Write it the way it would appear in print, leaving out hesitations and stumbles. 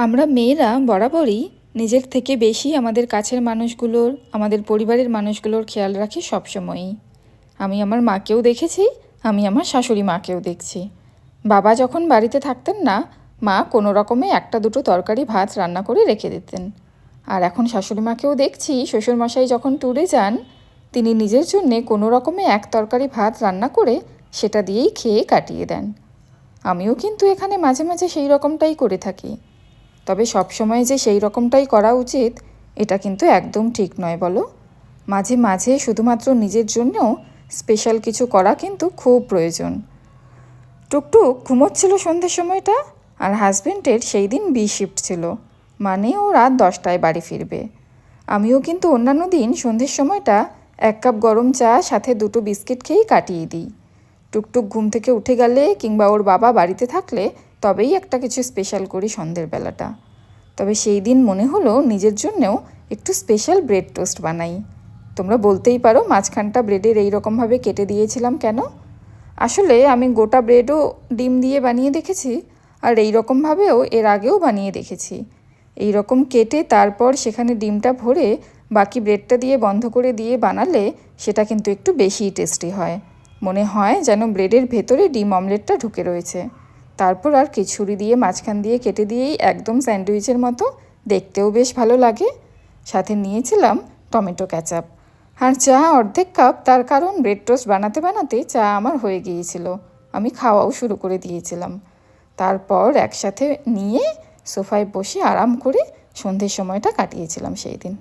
আমরা মেয়েরা বরাবরই নিজের থেকে বেশি আমাদের কাছের মানুষগুলোর, আমাদের পরিবারের মানুষগুলোর খেয়াল রাখি সবসময়ই। আমি আমার মাকেও দেখেছি, আমি আমার শাশুড়ি মাকেও দেখছি। বাবা যখন বাড়িতে থাকতেন না, মা কোনো রকমে একটা দুটো তরকারি ভাত রান্না করে রেখে দিতেন। আর এখন শাশুড়ি মাকেও দেখছি, শ্বশুরমশাই যখন ট্যুরে যান, তিনি নিজের জন্যে কোনো রকমে এক তরকারি ভাত রান্না করে সেটা দিয়েই খেয়ে কাটিয়ে দেন। আমিও কিন্তু এখানে মাঝে মাঝে সেই রকমটাই করে থাকি। তবে সবসময় যে সেই রকমটাই করা উচিত এটা কিন্তু একদম ঠিক নয়, বলো। মাঝে মাঝে শুধুমাত্র নিজের জন্যও স্পেশাল কিছু করা কিন্তু খুব প্রয়োজন। টুকটুক ঘুমোচ্ছিল সন্ধ্যের সময়টা, আর হাজব্যান্ডের সেই দিন বি শিফট ছিল, মানে ও রাত 10টায় বাড়ি ফিরবে। আমিও কিন্তু অন্যান্য দিন সন্ধ্যের সময়টা 1 কাপ গরম চা সাথে 2টো বিস্কিট খেয়েই কাটিয়ে দিই। টুকটুক ঘুম থেকে উঠে গেলে কিংবা ওর বাবা বাড়িতে থাকলে তবেই একটা কিছু স্পেশাল করি সন্ধ্যের বেলাটা। তবে সেই দিন মনে হলো নিজের জন্যেও একটু স্পেশাল ব্রেড টোস্ট বানাই। তোমরা বলতেই পারো মাঝখানটা ব্রেডের এই রকমভাবে কেটে দিয়েছিলাম কেন। আসলে আমি গোটা ব্রেডও ডিম দিয়ে বানিয়ে দেখেছি, আর এই রকমভাবেও এর আগেও বানিয়ে দেখেছি। এই রকম কেটে তারপর সেখানে ডিমটা ভরে বাকি ব্রেডটা দিয়ে বন্ধ করে দিয়ে বানালে সেটা কিন্তু একটু বেশিই টেস্টি হয়। মনে হয় যেন ব্রেডের ভেতরে ডিম অমলেটটা ঢুকে রয়েছে। তারপর আর ছুরি দিয়ে মাঝখান দিয়ে কেটে দিয়েই একদম স্যান্ডউইচের মতো, দেখতেও বেশ ভালো লাগে। সাথে নিয়েছিলাম টমেটো ক্যাচাপ আর চা 1/2 কাপ, তার কারণ ব্রেড টোস্ট বানাতে বানাতে চা আমার হয়ে গিয়েছিল, আমি খাওয়াও শুরু করে দিয়েছিলাম। তারপর একসাথে নিয়ে সোফায় বসে আরাম করে সন্ধ্যের সময়টা কাটিয়েছিলাম সেই দিন।